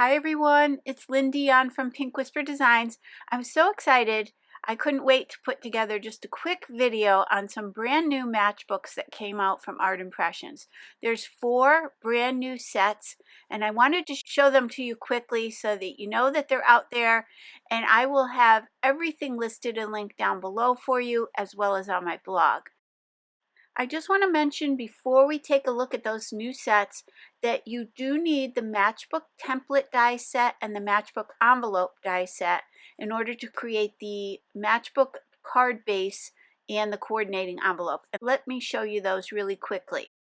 Hi everyone, it's Lynn Dion from Pink Whisper Designs. I'm so excited. I couldn't wait to put together just a quick video on some brand new matchbooks that came out from Art Impressions. There's 4 brand new sets and I wanted to show them to you quickly so that you know that they're out there, and I will have everything listed and linked down below for you as well as on my blog. I just want to mention before we take a look at those new sets that you do need the Matchbook Template Die Set and the Matchbook Envelope Die Set in order to create the Matchbook card base and the coordinating envelope. And let me show you those really quickly.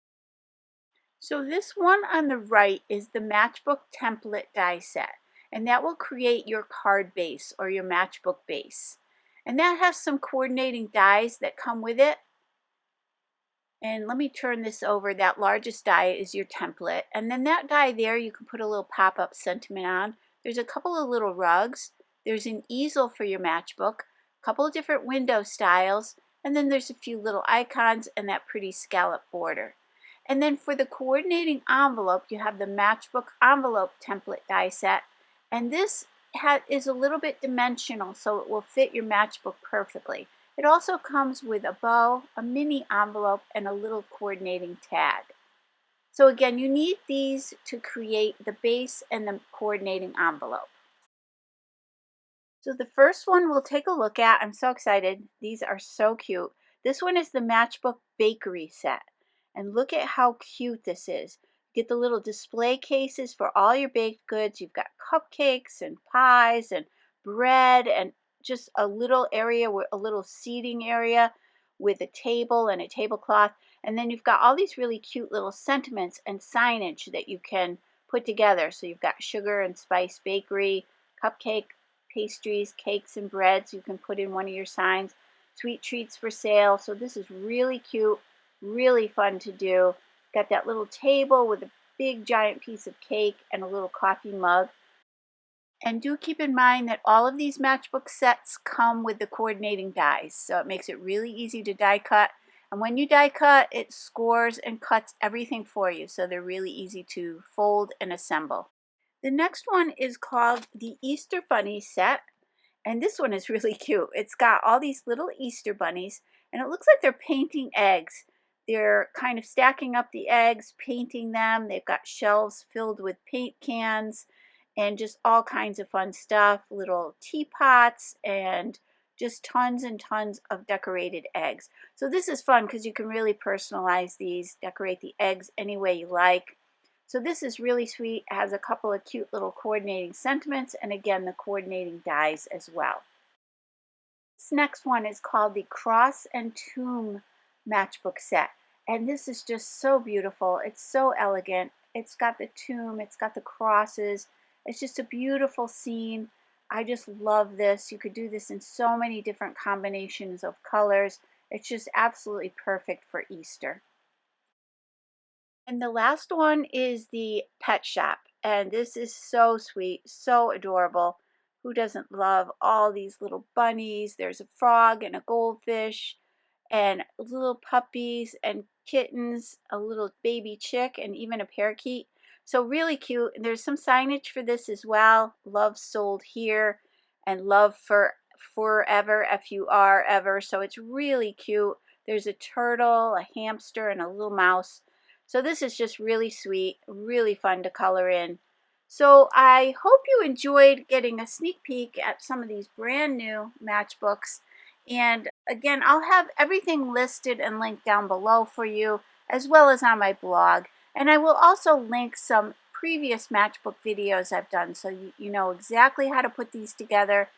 So this one on the right is the Matchbook Template Die Set, and that will create your card base or your matchbook base. And that has some coordinating dies that come with it. And let me turn this over. That largest die is your template. And then that die there, you can put a little pop-up sentiment on. There's a couple of little rugs. There's an easel for your matchbook, a couple of different window styles, and then there's a few little icons and that pretty scallop border. And then for the coordinating envelope, you have the Matchbook Envelope Template Die Set. And this is a little bit dimensional, so it will fit your matchbook perfectly. It also comes with a bow, a mini envelope, and a little coordinating tag. So again, you need these to create the base and the coordinating envelope. So the first one we'll take a look at, I'm so excited, these are so cute. This one is the Matchbook Bakery set. And look at how cute this is. Get the little display cases for all your baked goods. You've got cupcakes and pies and bread and just a little area, a little seating area with a table and a tablecloth. And then you've got all these really cute little sentiments and signage that you can put together. So you've got sugar and spice bakery, cupcake, pastries, cakes and breads. You can put in one of your signs, sweet treats for sale. So this is really cute, really fun to do. Got that little table with a big giant piece of cake and a little coffee mug. And do keep in mind that all of these matchbook sets come with the coordinating dies, so it makes it really easy to die cut. And when you die cut, it scores and cuts everything for you, so they're really easy to fold and assemble. The next one is called the Easter Bunny set, and this one is really cute. It's got all these little Easter bunnies, and it looks like they're painting eggs. They're kind of stacking up the eggs, painting them. They've got shelves filled with paint cans and just all kinds of fun stuff, little teapots, and just tons and tons of decorated eggs. So this is fun because you can really personalize these, decorate the eggs any way you like. So this is really sweet. It has a couple of cute little coordinating sentiments, and again, the coordinating dies as well. This next one is called the Cross and Tomb Matchbook set. And this is just so beautiful. It's so elegant. It's got the tomb, it's got the crosses. It's just a beautiful scene. I just love this. You could do this in so many different combinations of colors. It's just absolutely perfect for Easter. And the last one is the Pet Shop. And this is so sweet, so adorable. Who doesn't love all these little bunnies? There's a frog and a goldfish and little puppies and kittens, a little baby chick, and even a parakeet. So really cute. And there's some signage for this as well. Love sold here and love for forever, F-U-R-ever. So it's really cute. There's a turtle, a hamster, and a little mouse. So this is just really sweet, really fun to color in. So I hope you enjoyed getting a sneak peek at some of these brand new matchbooks. And again, I'll have everything listed and linked down below for you, as well as on my blog. And I will also link some previous matchbook videos I've done so you know exactly how to put these together.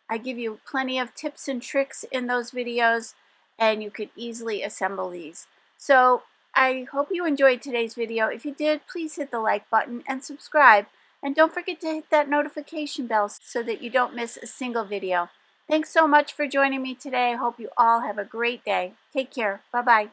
I give you plenty of tips and tricks in those videos, and you can easily assemble these. So I hope you enjoyed today's video. If you did, please hit the like button and subscribe. And don't forget to hit that notification bell so that you don't miss a single video. Thanks so much for joining me today. I hope you all have a great day. Take care. Bye-bye.